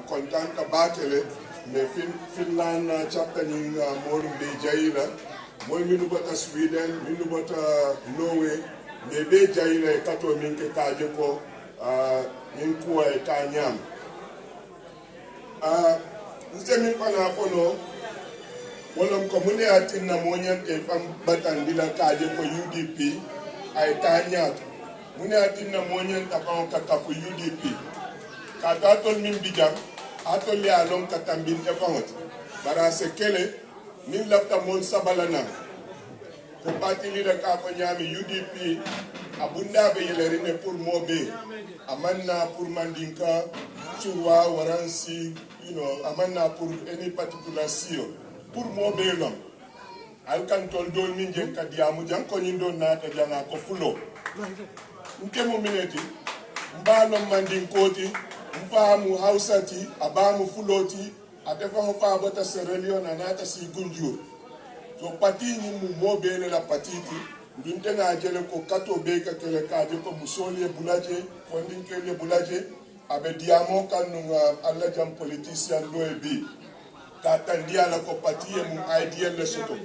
kontaan ka baakele mais Finland chapter ni molu be jayila moy minu bata Sweden minu bata Norway ne be jayila kato min ke kaje ko min kuwa ta nyam nse pana kono wolom ko mune atinna monyan te fam batandila kaje ko UDP ay ta nyam mune atinna monyan ta ka ko UDP ka atol min bijam atol ya lon ka tambin te fawot bara se kele min lafta mon sabalana ko parti leader ka ko nyami UDP abunda be yelerine pour mobe amanna pour mandinka churwa waransi amanna pour any particular CEO pour mobe lom alkan tol dol min jen ka diamu jan ko nyindo nata janga ko fulo nkemo mineti mbalo mandinkoti mfahamu hausati abamu fuloti atefa mfa bota serelion anata si gunjur so pati ni mu mobele la patiti ndinte na jele ko kato beka kele kaje ko musoli bulaje fondin kele bulaje abe diamo kanunga alla jam politicien do ebi ka tandia la ko pati mu ideal le soto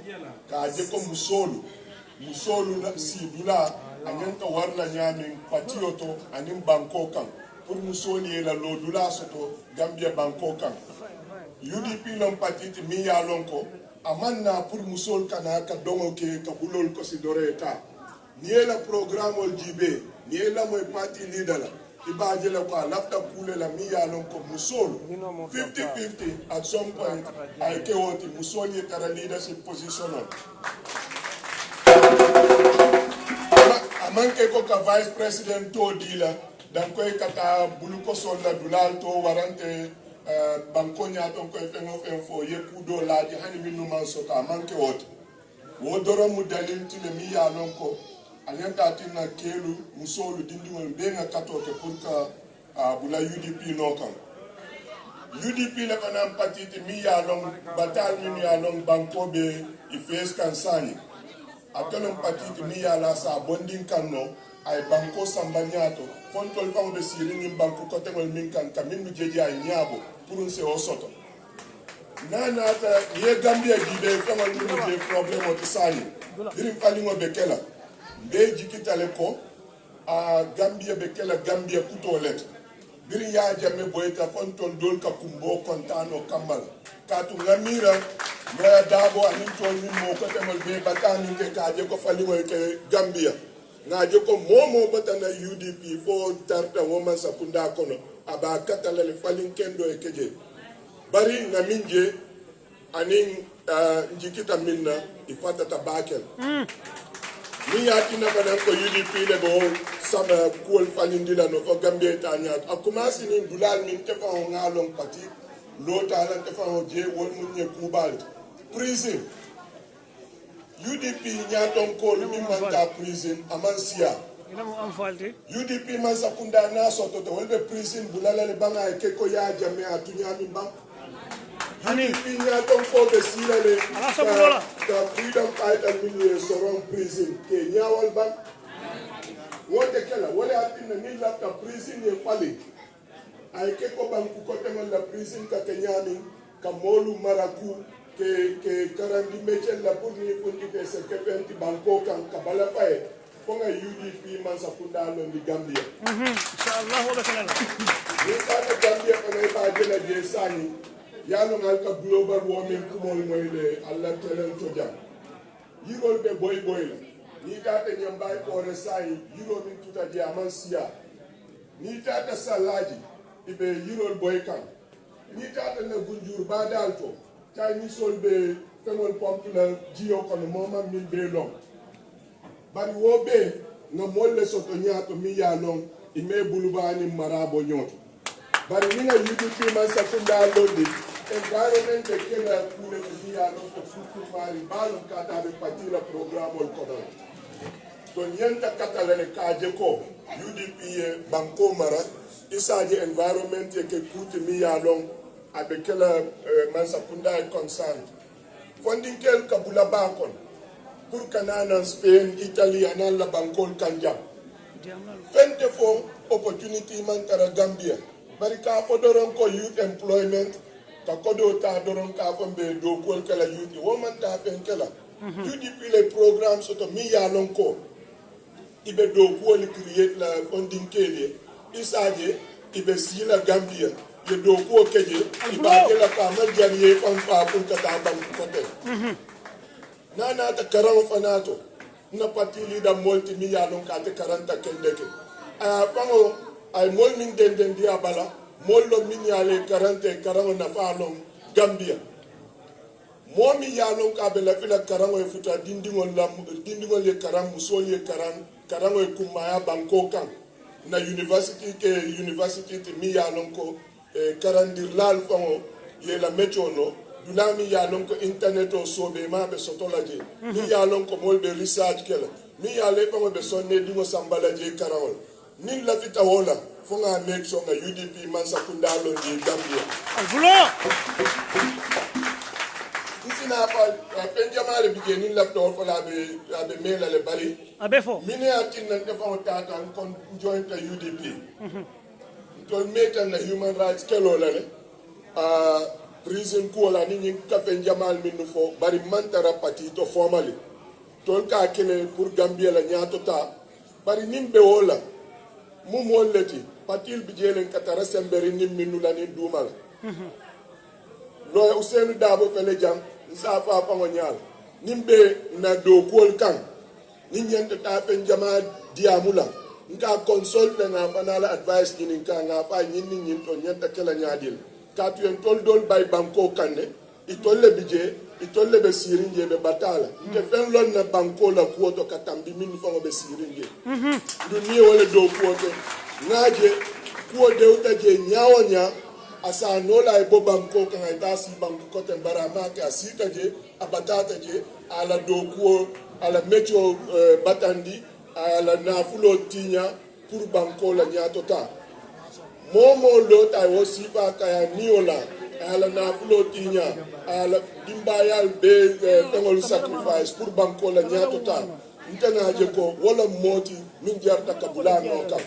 kaje ko musolu na si dula anyanta warla nyami patioto anim banko kan pour musoni la lodula soto Gambia banko kan UDP lom patiti mi ya lonko amanna pour musol kana ka dongo ke ka bulol ko si doreta ni la programme ol jibe ni la moy parti leader la ibaje la ko lafta kule la mi ya lonko musol 50-50 at some point ay ke woti musol ye tara leadership position amanke ko ka vice president to dila dan koy kata bulu ko solda dulal to warante banko nya ton koy fengo ye kudo laaji hani minu man so ka manke wot wo doro mu dalil tile mi ya lon ko anyanta tinna kelu musolu dindingol be nga katote pour ka bula UDP no kan UDP la kana patiti mi ya lon batal mi ya lon banko be ifes kan sani akalon patiti mi ya la sa bonding kan no ay banko sambanyato fontol fam be siringi banko ko tengol min kan kamin mu jeje ay nyabo pour un se osoto nana ta ye Gambia gibe fama ni de problème o tsani dirim falingo bekela be jikitale ko Gambia bekela Gambia kutolet dirim ya jamme boyta fontol dol ka kumbo kontano kambal katu ngamira noya dabo anin tol min mo ko temal be batani ke kaje ko falingo ke Gambia ngaje ko momo batana UDP fo tarta woman sakunda kono aba katala le falin kendo e keje bari na minje anin njikita minna ifata tabakel ni yatina bana ko UDP le go sama kuol falin dila no ko Gambia tanya akumasi ni dulal min te fa ngalong pati lota lan te fa je wol munye kubal prison UDP nyaton ko lumi manta prison amansia UDP man sakunda na soto to wolbe prison bulala le banga e keko ya jame atunya mi bang UDP nyaton ko be silale the freedom fighter milieu soron prison ke nyawal bang wote kala wala atin ni lapta prison e fali ay keko bang ku ko temal la prison ka kenyami ka molu maraku ke karandi mechel la pour ni fundi de se kepenti banko kan kabala pae ponga UDP man sakunda lo ndi Gambia inshallah wala kala ni ka Gambia ko ne ba jela je sani yalo ngal ka global warming ko mol moy le Allah telen to jam yirol be boy la ni ta te nyambay ko re sai yiro min tuta je amansia ni ta ta salaji ibe yirol boy kan ni ta ta na gunjur ba dal to tay ni solbe tengol pompe la jiyo kono moma min be long bari wo be no molle soto nyaato mi ya long ime bulubani marabo nyoto bari ni na UDP man sakunda londi environment de kela kule mi ya long ko fuku mari balon kata be patila programme ol kono to nyenta kata le kaje ko UDP banko mara isaje environment ke kuti mi ya long abekela mansakunda e concern funding kel kabula bankon pour kanana Spain Italy anan la bankol kanja fente fo opportunity man tara Gambia bari ka fo doron ko youth employment ka kodo ta doron ka fo be do ko kala youth wo man ta fen kala UDP le programme soto mi ya lon ko ibe do ko li create la funding kele isaje ibe sila Gambia ye do ko keje iba de la ka ma jariye kon fa pour ka ta ban ko te nana ta karam fanato na parti leader multi mi ya lon ka te 40 kendeke fango ay mol min den dia bala mol lo min ya le 40 karam na fa lon Gambia momi ya lon ka be la fila karam e futa dindingol ye karam musol ye karam e kumaya banko kan na university te mi ya lon ko karandir lal fango ye la metro no dunami ya lon ko internet o sobe ma be sotolaje mi ya lon ko mol be research kala mi ya le fango be sonne dingo sambala je karawol nin la fita wola fonga make sure nga UDP man sakunda lo di Gambia albulo isina fa penjamale bige nin la fita wola be mela le bari abefo mine atin nan defa tata kon joint UDP tol meta na human rights kelo la ne reason ko la ni ka penjamal min fo bari mantara parti to formally tol ka kele pour Gambia la nyato ta bari nimbe wola mu molleti patil bi jelen katara semberi nim minu la ni dumal lo Ousainou Darboe fele jang sa fa fa ngonyal nimbe na do kol kan ni nyente ta fen jama diamula nka consult na fanala advice ni nka nga fa nyin to nyenta kala nyadil ka tu en tol dol bay banko kanne itolle bije itolle be sirinje be batala te fen lon na banko la kuoto katambi min fa be sirinje dunie wala do kuoto ngaje kuo de utaje nyawonya asa nola e bo banko kan ay tasi banko kote barama ke asita je abatata je ala do kuo ala metro batandi ala nafulo tinya pour banko la nyatota momo lota wo sifa kaya niola ala nafulo tinya ala dimbayal be tengol sacrifice pour banko la nyatota ntana je ko wala moti min jarta kabula no kam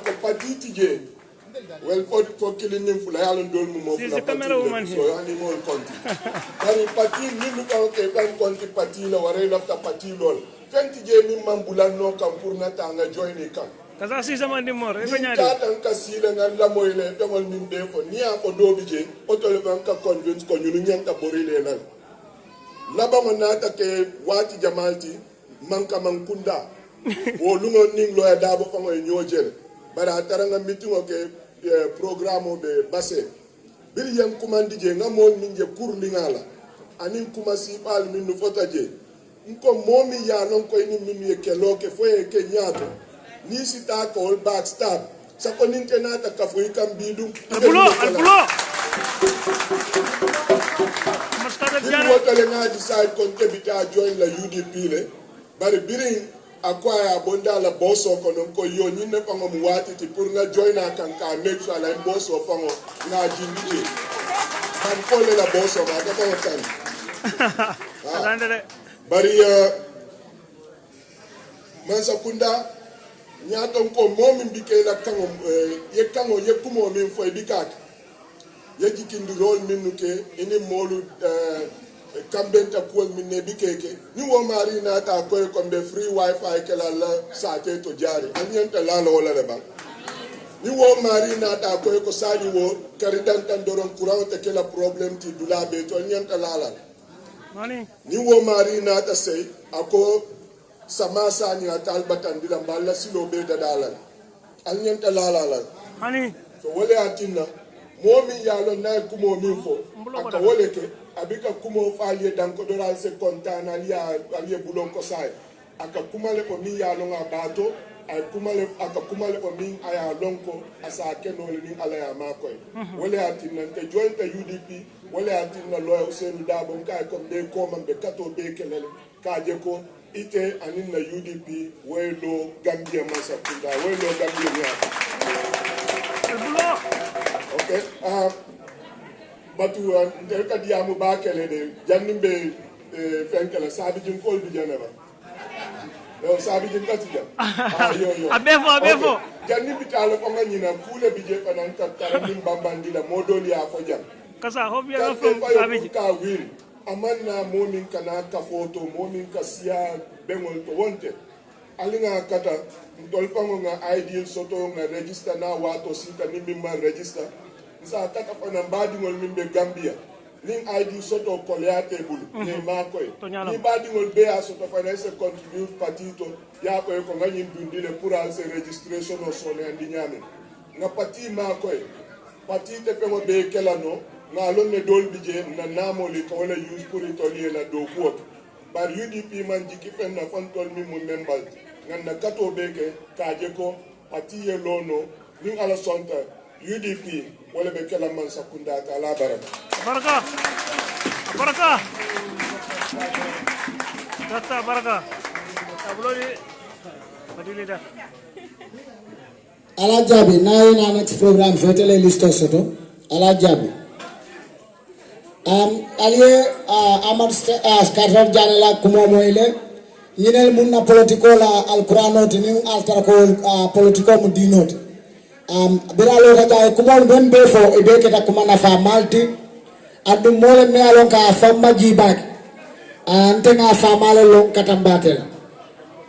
ko patiti je well for killing him fula yalon dol mu mo fula patiti so yani mo konti bari pati ni lu ka ke ban konti pati la ware lafta pati lol fenti je min mambulan no kam pour na tanga join kam kaza si zaman di mor e fanyade ka tan ka sila ngal la moyle dongol min be ko ni a ko dobi je otole ban ka convince ko ñu ñanta borile nan laba mo nata ke wati jamalti manka mankunda wo lungo ning lo da bo ko ngoy ñojel bara taranga meeting o ke programme be basse bir yam kumandi je ngamol min je kur lingala anin kuma si pal min no fota je nko momi ya non ko ni min ye ke loke fo e ke nyaato ni sita ko backstab sa ko nin tenata ka fo ikam bidum albulo mastada jana woto le nga decide kon tebita join la UDP le bari birin akwaya bonda la boso ko non ko yo ni ne fango mu wati ti pour nga join kan ka make sure la boso fango nga jindi man ko le la boso ma ka ko tan bari man sakunda nyaton ko momi mbike la kango ye kumo min fo bikak ye jikindi rol minuke ini molu kambenta kuol minne bikeke ni wo mari na ta ko be free wifi kala la sate to jari anyenta la wala le ba ni wo mari na ta ko sani wo karidan tan doron courant te kala problem ti dula be to anyenta la mani ni wo mari na ta sey ako sama sani atal batan dila balla silo be dadala anyenta la mani so wole atinna momi yalo na kumo min fo aka wole ke abika kumo falie danko doral se kontana alia bulon ko sai aka kumale ko mi yalo nga bato ay kumale aka kumale ko min aya lonko asa kenole ni ala ya makoy wole atinna te jointa UDP wole atinna lo Ousainou Darboe kay ko be ko man be kato be kelele ka je ko ite anin na UDP welo Gambia masakunda welo Gambia okay batu ndel ka diamu ba kele de jannimbe fenkala sabi jum kol bi janaba yo sabi jin katija yo abefo janni bitalo ko nganyina kule bije fanan kakkara min bambandila modoli ya fo jam kasa hobi ya kamɓe fo fayo abiji pour ka wil amanna momin kana ka photo momin ka siya ɓeŋol to wonte aliŋa kata ntol faŋo ŋa ideal soto ŋa register na wato sika ni min man register nsa kata fana mbadiŋol min ɓe gambia nin ideal soto koleyate bulu ne makoye ni mbadiŋol be ya soto fana se contribute patito ya koye ko ŋañin dundile pour al se registration o sone andi ñamen ŋa pati makoye patite feŋo ɓe kelano nga lon ne dol bije na namoli ka wala use pour itoli la do ko bar UDP man jiki fen na fon tol mi mu membal nganda kato beke kaje ko patiye lono ni ala sonta UDP wala be kala man sakunda ka la baraka tata baraka ablori badili da ala jabi na next program fetele listo soto ala jabi aliye amad skartar janela kumo moyle yinel munna politiko la alqur'ano tinin altara ko politiko mu dinot biralo ka jay kumo ben be fo e be keta kuma na fa malti adu mole me alon ka famma jibak ante nga fa malo lon katambatel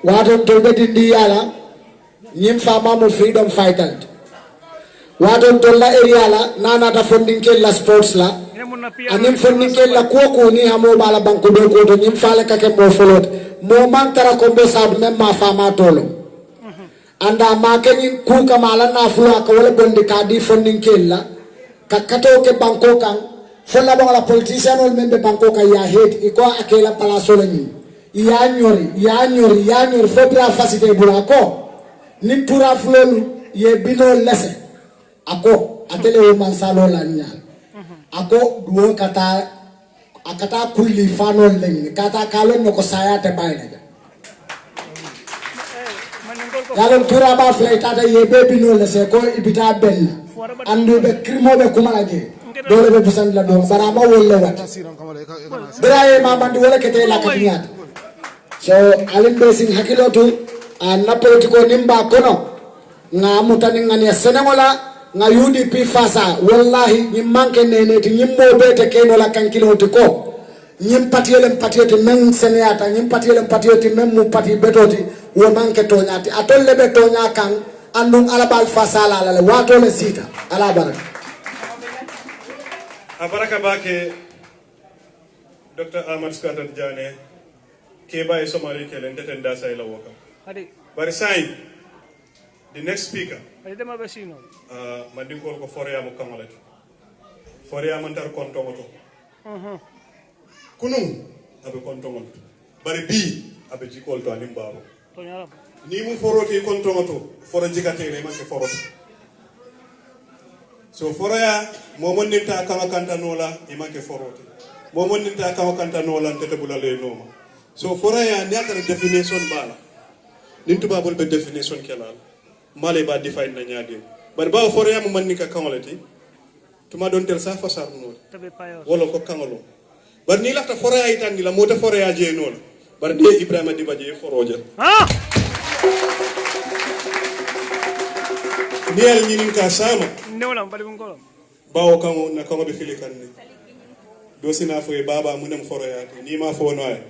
wadon tolbe dindi yala nyim fama mo freedom fighter wadon tolla area la nana ta funding ke la sports la anim funding ke la ko ni hamo bala banko do ko to nyim fala ka ke mo folot mo man tara ko be sab mem ma fama tolo anda ma ke ni ku ka mala na fula ka wala bondi ka di funding ke la ka kato ke banko kan fola ba la politician ol membe banko ka ya head iko akela palaso la ni ya nyori fo bra facilité bula ko ni pura flolu ye bino lese ako atele o mansalo la nya ako duo kata akata kulli fano lenni kata kalon no ko sayate bayna galon pura ba fleta da ye be bino lese ko ibita ben andu be krimo be kumalaje dole be busan la do barama wolle wat braye ma bandi wala kete la katiyat so alim be sin hakilotu na politiko nimba kono nga mutani ngani senegola nga UDP fasa wallahi ñi manke nene ti ñimmo bete keno la kankilo ti ko ñim patiyete men seneyata ñim patiyete men mu pati betoti wo manke toñati atolle be toña kan andum alabal fasa la la wato le sita ala baraka abaraka bake Dr. Ahmad Skatat Jane ke bay Somali kelen deten da say la woka hadi bari say the next speaker dema besino mandin ko foreya mo kamalet foreya man tar kontomoto kunum abe kontomoto bari bi abe jikol to anim baro to nyaram ni mu foroti kontomoto foro jikatele man ke foroti so foreya mo monninta kama kanta nola imake foroti mo monninta kama kanta nola tete bulale noma so foreya nyata definition bala nin tubabul be definition kelal male ba define na nyaade bar ba foreya mo manni ka kangolati tuma don tel sa fasar no tabe payo wala ko kangolo bar ni lafta foreya itan ni la mota foreya je non bar de Ibrahima Dibaje foroja niel nyinin ka sama newla bali ngolo bawo kango na kango be fili kanni do sina fo e baba munem foreya ni ma fo no ay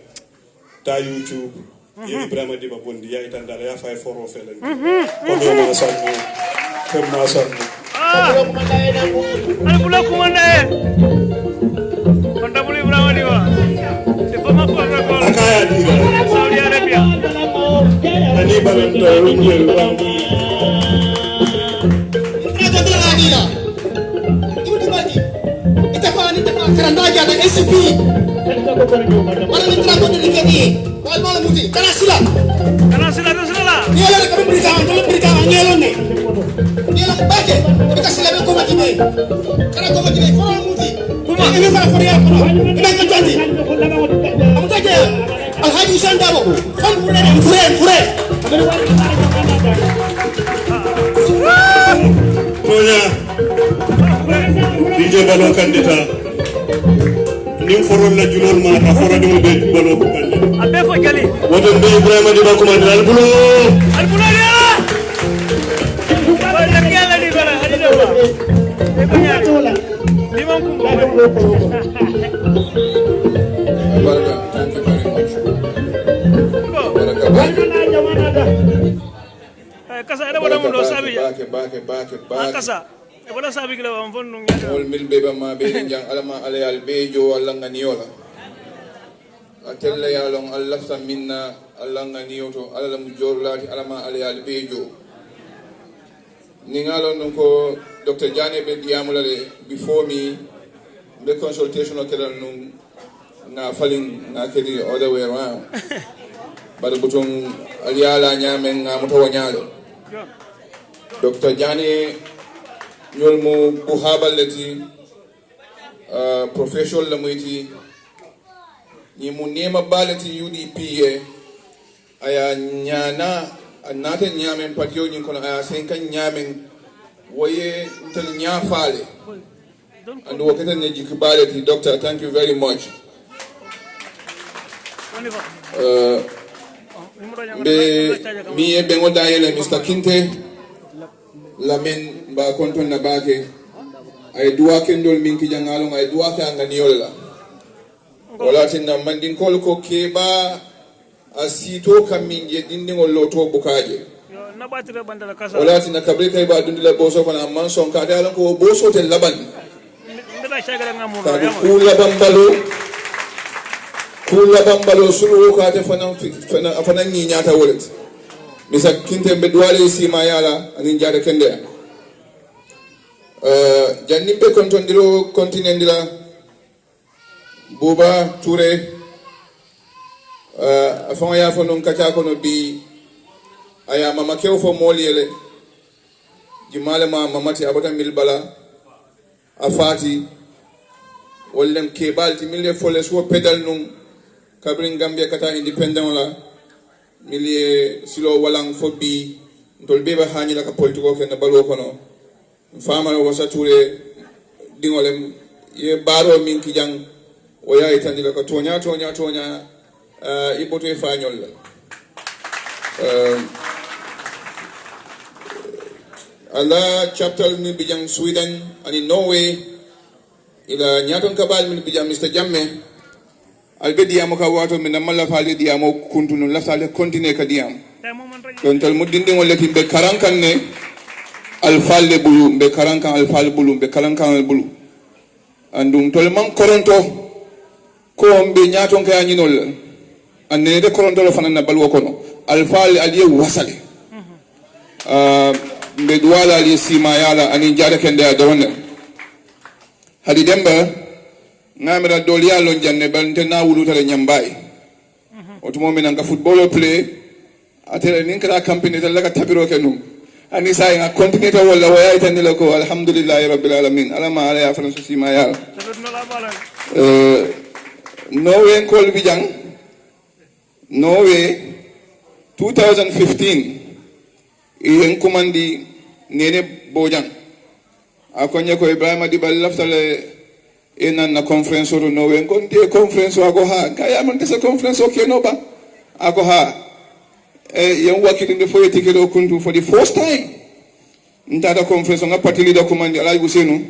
ta YouTube ye Ibrahima Diba bondi ya itandara ya fay foro felen ko do ma sanni ko ma sanni ala bula ko mane konta buli Ibrahima Diba se fama ko ko akaya dira Saudi Arabia ani balan to ngel bangi karanda jada SCP mana mitra ko de kedi wal mala muti kana sila nielo ko brika nielo ne nielo bake ka sila be ko mati be kana ko mati be foro muti kuma ene fa foro ya ko ina ko tandi amuta je al haji sandabo fam fure tonya DJ Balon kandita nim foron la julol ma ta foro dum be balon kandita abe fo Akali. woto be Ibrahima di bakuma dal bulo Albunaria. Wala kala di bala hadi dawa. Eko nyari. Di man kum. Baraka, thank you very much. Baraka, Kasa ada wala mundo sabi ya. bake. Kasa. E wala sabi kila wa mfonno ngata. All mil beba ma be jang alama ale al bejo alla nganiola. Atelle ya long Allah sa minna alla nganioto alla mu jorlati alama ale al bejo. Ni ngalon ko Dr. Jane be diamulale before me the consultation of nung na falling na kedi other way around. But butong aliala nyamen nga mutawa nyalo. Dr. Jane ñol mo buhabal lati professional lamuiti ni mu nema balati UDP aya nyana anata nyamen patio ni kono aya senkan nyamen woye ntel nyafale and wakata ne jikibalati. Doctor, thank you very much. Mi be ngoda yele Mr. Kinte lamen ba konton na bake ay duwa kendol min ki jangalo ay duwa ka nganiola wala tinna mandin kol ko keba asito kamin je dindingol loto bukaje Na batire bandala kasa. wala tinna kabre kay ba dundila boso kono amman son ka dala ko boso te laban Ndala shagala ngamu. ka kula bambalo sulu ko ate fana ni nyata wolet misa Kinte be duwale sima yala anin jare kende janni be kontondiro kontinendila Buba Touré afon ya fo non kacha kono bi aya mama kew fo moliyele jimale ma mamati abata mil bala afati wollem kebalti mille fole so pedal num kabrin Gambia kata independent la milie silo walang fo bi ndol beba hani la ka politiko ken balo kono fama wasa Touré dingolem ye baro min ki jang o yayi tan la ko tonya iboto e fañol la Allah chapter ni bijang Sweden ani Norway ila nyaton kabal min bijang Mr. Jamme albe diamo ka wato min malla faali diamo kuntunu la sale continue ka diam don tal muddinde wala be karankan ne al falle bulu be karankan al falle bulu be karankan al bulu andum tol man koronto ko be nyaton ka nyinol anne de koronto lo fanana balwo kono al falle aliye wasale be duwala aliye sima yala ani jare kende a dawna hadi demba ngamira doliya lon janne bante na wulutale nyambai otumo men nga football play atele ninkra company tan laka tabiro kenum ani sai nga continue to wala waya tan lako alhamdulillah rabbil alamin alama ala ya fransu sima ya Norway kol bijang Norway 2015 yen kumandi nene bojang akonya ko Ibrahima di bal laftale enan na conference ro no wen kon de conference ako ha kaya man tesa conference okay no ba ako ha yan wakili de fo yeti kedo kuntu for the first time ntada conference nga patili da commande alay busenu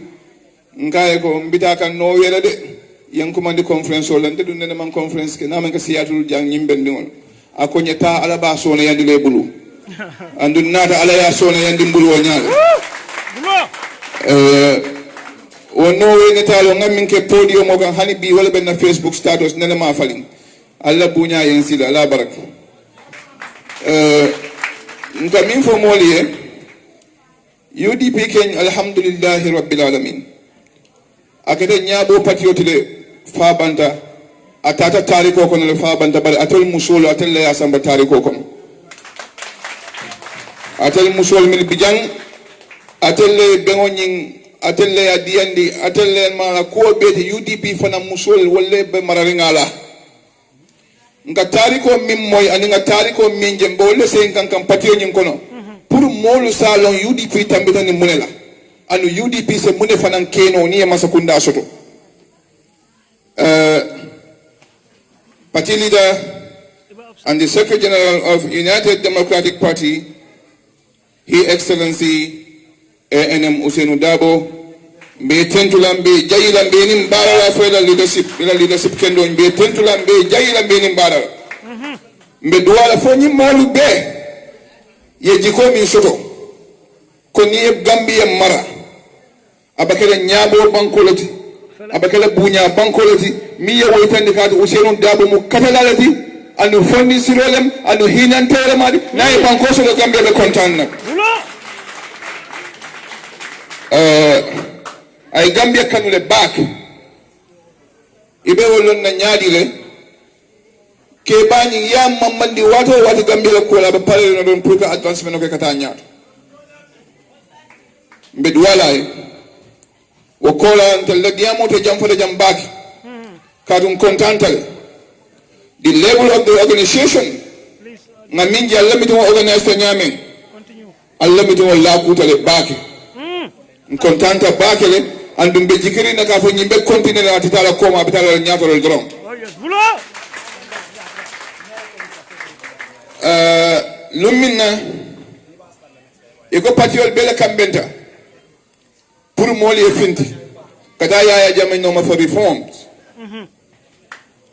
ngaye ko mbita kan no wela de yan commande conference o lande dun ne man conference ke na man ka siyatul jang nyimbe ndingol ako nyeta ala ba so na yandi le bulu andu nada ala ya so na yandi bulu o nyaal o Norway netalo ngamin ke podium o kan hani bi wala ben na Facebook status nene ma falin alla bunya yen sila ala barak nka min fo moliye UDP ken alhamdulillah rabbil alamin akade nyabo patriote fa banta atata tariko kono le fa banta bari atol musul atel ya samba tariko kono atel musul min bijang atel bengoning atelle ya diandi atelle mala ko be UDP fana musul wolle be mararingala nga tariko min moy ani nga tariko min jembo wolle sen kan patio nyin kono pour molu salon UDP tambita ni munela anu UDP se mune fana keno ni ma sakunda soto party leader and the Secretary General of United Democratic Party, His Excellency A.N.M. Usainu Dabo, be tentulambe jayilambe nim barala for the leadership kendo be tentulambe jayilambe nim barala mbe duwala fo nyi malu be ye jiko min soto ko ni Gambia mara abakele nyabo bankolati abakele bunya bankolati mi ye woytande kaatu Usainu Dabo mu katalalati anu fondi sirolem anu hinan tere mari nay banko so Gambia be kontan nak ay Gambia kanule back ibe wolon na nyaadile ke bani ya mamandi wato Gambia la kola ba pale no don pour advancement no ke kata nyaato mbe duwala o kola antel la diamo to jam fo jam back kadum contantale the level of the organization na minji alla mi to organize to nyame alla mi to la kutale back contanta bakele andum be jikiri na ka fo nyimbe continue la titala koma bitala nyaatoro dron lumina iko patiol bele kambenta pour moli e finti kada ya jamen no ma for reforms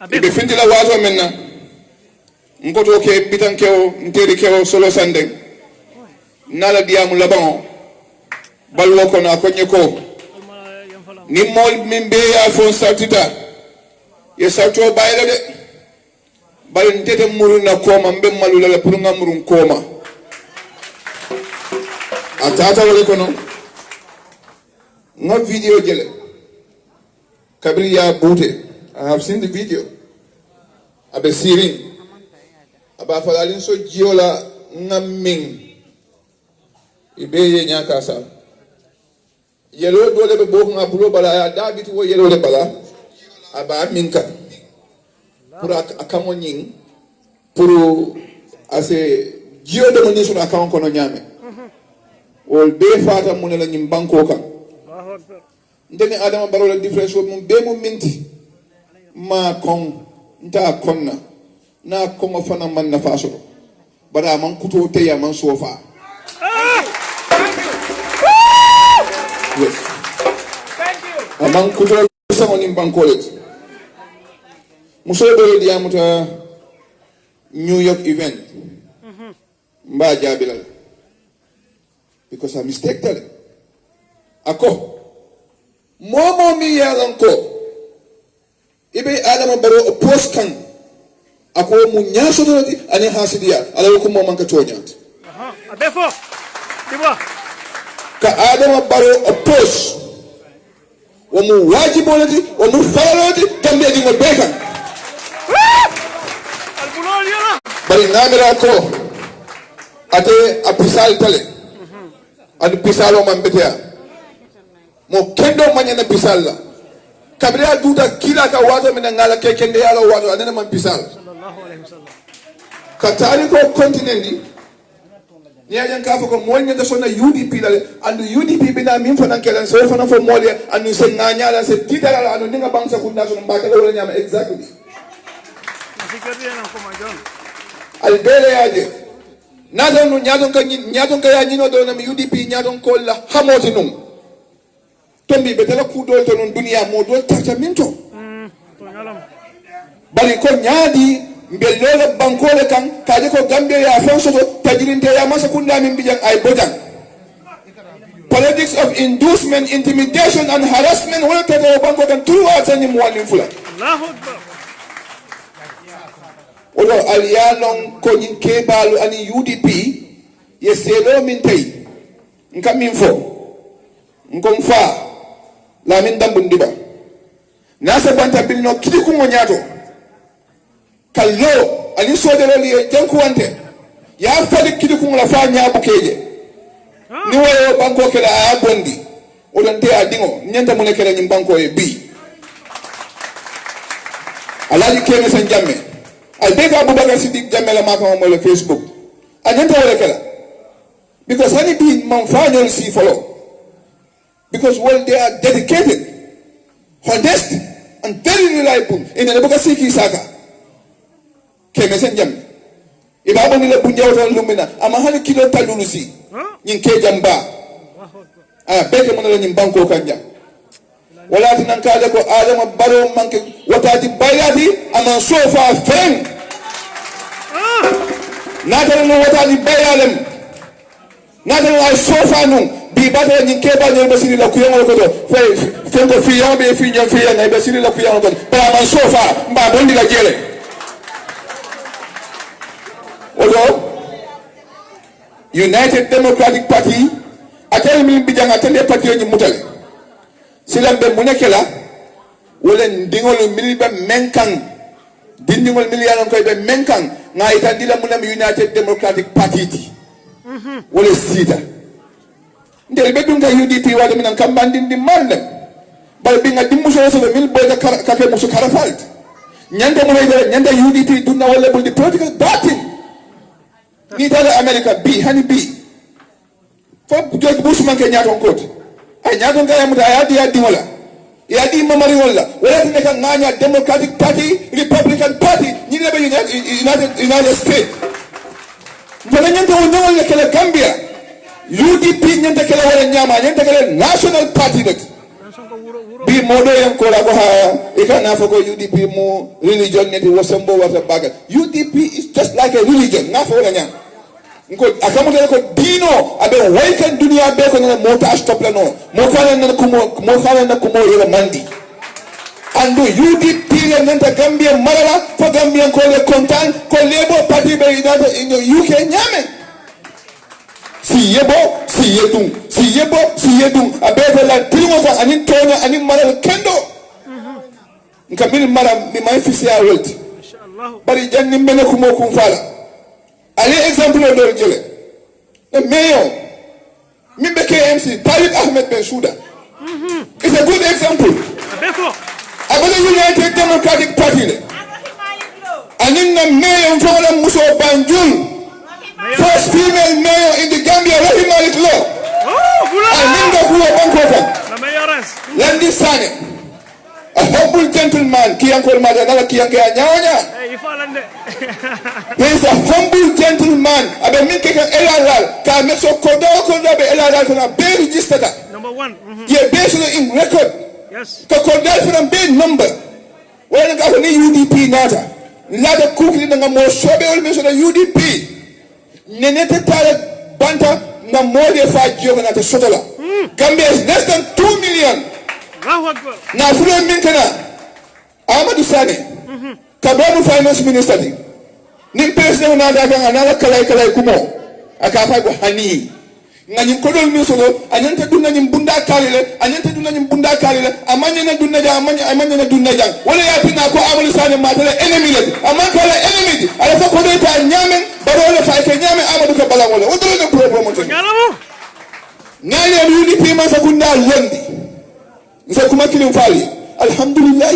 be finti la wazo menna ngoto ke bitankewo nteri kewo solo sande nala diamu labon balwo ko na ko nyeko ni mol min be ya fon saltita ye salto bayla de bal ntete muruna koma mbe malula la pour ngamurun koma atata wala ko no no video jele kabri ya bute I have seen the video abe sirin aba falalin so jiola ngamin ibe ye nyaka sa yelo dole be bokku ngabulo bala ya dabiti wo yelo le bala aba minka pour akamo nyin pour ase jio de moni sur akamo kono nyame wol be fata mun la nyim banko kan ndeni adama baro la difference mum be mum minti ma kon nta konna na ko fana man na faso bada man kuto te ya man sofa yes. Thank you. Among kuto someone in Bankolet. Muso bere dia muta New York event. Mba jabila. Because I mistake tell. Ako. Momo mi yalanko. Ibe adama baro post kan. Ako mu nyaso doti ani hasidia. Ala ko mo man ka tonyat. Adefo. Diba. Ka adama baro oppose womu wajibolati womu farolati Gambia di ngol bekan bari namira ko ate apisal tale adu pisalo man betea mo kendo manyana pisal la kabira duda kila ka wato mina ngala ke kende yalo wato anena man pisal sallallahu alaihi wasallam katari ko kontinendi ni ajan ka fo ko mol nyata sona UDP la andu UDP bina min fana kelan so fana fo mol andu se nganya la se titala la andu ninga bangsa kunna so mbaka wala nyama exactly albele yaje nadon nu nyadon ka ya nyino do na UDP nyadon ko la hamoti num tombi betala ku dol to non dunia mo dol tata minto bali ko nyaadi mbelole bankole kan kaje ko Gambia ya fonso tajirinte ya masa kunda min bijang ay bojang politics of inducement, intimidation and harassment wala tata banko kan throughout any morning fula Allahu Akbar odo aliyanon ko nyin kebalu ani UDP ye selo min tay ngam min fo ngom fa la min dambundiba nasa banta bilno kidi ko nyato kallo ani sodelo li janku wante ya fadi kidi ko la fa nyaabu keje ni wayo banko kala a bondi o don te adingo nyanta mun kala nyim banko e bi alaji kene san jamme al bega Abubakar Siddiq jamme la maka mo le Facebook anyanta wala kala because hani bi man fa nyol si follow because well they are dedicated, honest and very reliable in the Nebuka Siki Saka. Kemesenjam. ibaba ni la bunjawta lumina ama hani kilo talulusi nyin ke jamba beke mon la nyin banko kanja wala tan kale ko adama baro manke watati baylati ama sofa fen natale no watati baylem natale ay sofa no bi bata nyin ke ba nyin basiri la kuyango ko do fen ko fi yambe fi nyam fi yana basiri la kuyango ko para man sofa mba bondi la jele odo United Democratic Party atele min bijang atele parti ni mutale silambe munekela wala ndingol milbe menkan dindingol miliyaron koy be menkan nga itandila munam United Democratic Party ti wala sita ndel be dunga UDP wala minan kambandi ndi mande bal bi nga dimuso so mil boy ka ke musu karafalt nyanda mo nyanda UDP dunna wala bul di political party ni dala America bi hani bi fo George Bush man ke nyaton kote ay nyaton ga yamuta yadi wala yadi mamari wala wala tene ka nganya Democratic Party Republican Party ni lebe United States wala nyanta wala kele Gambia UDP nyanta kele wala nyama nyanta kele National Party net bi modo yang ko la ko ha ikana fo ko UDP mo religion net wasambo wata baga UDP is just like a religion na fo la nyama ngo akamuta ko dino abe waikan dunia be ko na mota stop la no mo kala na kumo yela mandi ando UDP le nanta Gambia malala fo Gambia ko le kontan ko lebo parti be ida in UK nyame si yebo abe ko la timo ko anin tonya anin malal kendo nkamil mara mi may fisi ya welti inshallah bari janni mene kumo kum fala allez exemple de Djele le mayor Mimbe KMC Tariq Ahmed Bensouda it's a good example abale United Democratic Party aninna mayor fola Muso Banjul first female mayor in the Gambia Rahim Malik Law aninga kuwa bankoka Landi Sane a humble gentleman kiyankol madana kiyanke anyanya he is a humble gentleman abe minke kan LRR ka me so kodo be LRR kana be register number 1 ye based in record yes ka kodo for be number wala ka ni UDP nata lada kukli nga mo sobe ol me so UDP nenete tare banta na mode fa jogo na te sotola Gambia is less than 2 million na fulo min kana Amadou Sane kabamu finance minister ni president na da kan na kalai kumo aka fa go hani ngani kodol mi solo anyanta dunna nyim bunda kalile amanya na dunna jang wala ya tina ko Amadou Sane ma tele enemy le amman kala enemy ala fa ko do ta nyamen baro le fa ke nyamen Amadou ka bala wala o do le problem to ngale UDP ma fa kunda londi nse kuma kilim fali alhamdulillah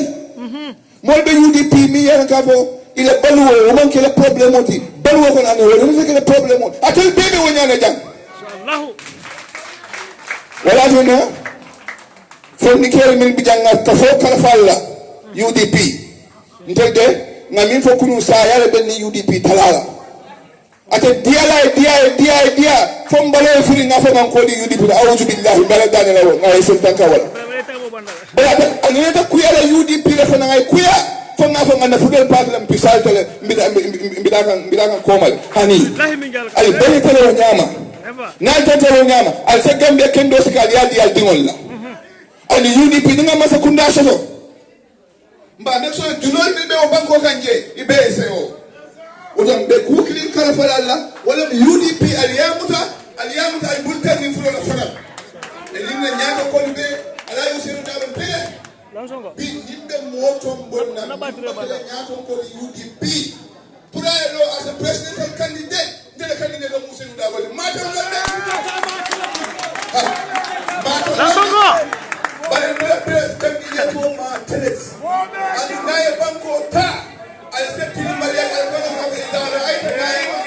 molbe UDP mi yana kafo ile baluwo man kele problem oti baluwo ko ane wala ne kele problem oti atel bebe wonyana jang inshallah wala jona fonni kele min bijanga kafo kala falla UDP ntede ngamin fo kunu sa yale benni UDP talala ate dia fom balo furi ngafo man ko di UDP a'udhu billahi baladana lawo ngai sultanka wala bala aneta kuya la UDP la fana ngai kuya fonga fonga na fudel patlam pisal tele mbidaka komal hani ali bani tele nyama na tele nyama al se Gambia kendo sikali yadi al dingolla ani UDP dinga masa kunda soto mba be so julol be o banko kanje ibe seo odon be kukili kala fala Allah wala UDP aliyamuta ay bultan ni fulo la fana elinna nyaka ko be ala yusiru daron pele bi nimbe moto mbonna na nyato ko UDP pour aller as a presidential candidate ndele candidate do musiru daron mato bale ndele president ni ko ma teles ali naye banko ta ay setti ni maria ay ko ko idara ay naye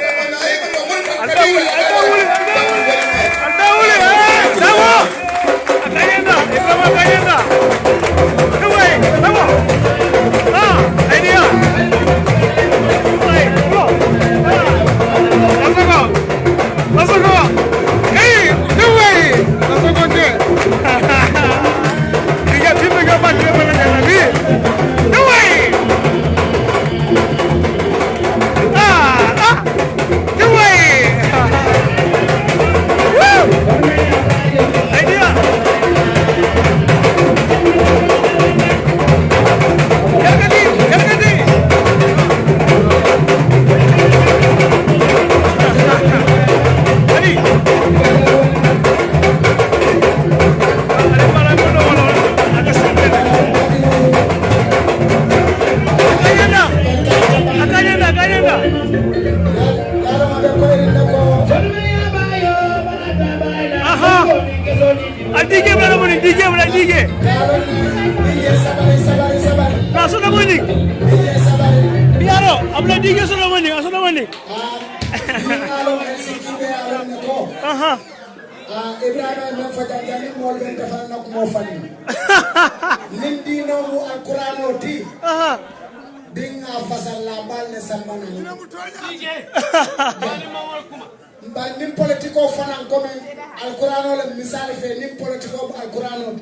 idea. DJ bla mo ni DJ bla DJ na so na mo ni biaro abla DJ so na mo ni aha Ibrahima no fa jani mo ben defal nak mo fani nin dino mu alquran oti aha dinga fasal la bal ne sambana DJ mba nim politiko fanan comme alquran wala misal fe nim politiko alquran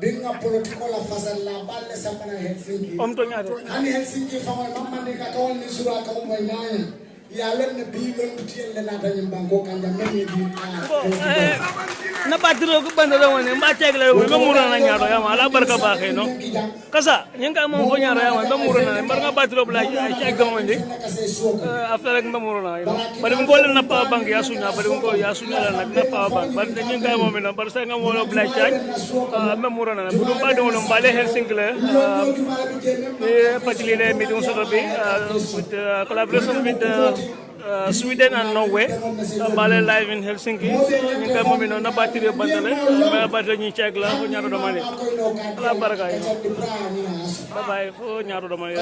dinga politiko la fasal la bal ne sambana Helsinki to nyaade hani Helsinki fama mamande ka kawal ni sura ka mo nyaaya ya len bi lon tiel na tan banko kanja men di na batiro ko bandalo woni mba tegle ko murana na nyaado ya ala barka ba kay no kasa nyinga mo ko nyaado ya ma murana na barka batiro bla ci ak woni affaire ak murana ya bari ngol na pa bank ya sunya bari ngol ya sunya la nak na pa bank bari nyinga mo mena bar sa nga mo bla ci ak murana na bu ba do no bale Helsinki la patile meeting so be with collaboration with Sweden and Norway bale live in Helsinki nyinga mo mena na batire bandale ba batire ni check la ko nyaado do mani ala baraka bye bye fo nyaado do mani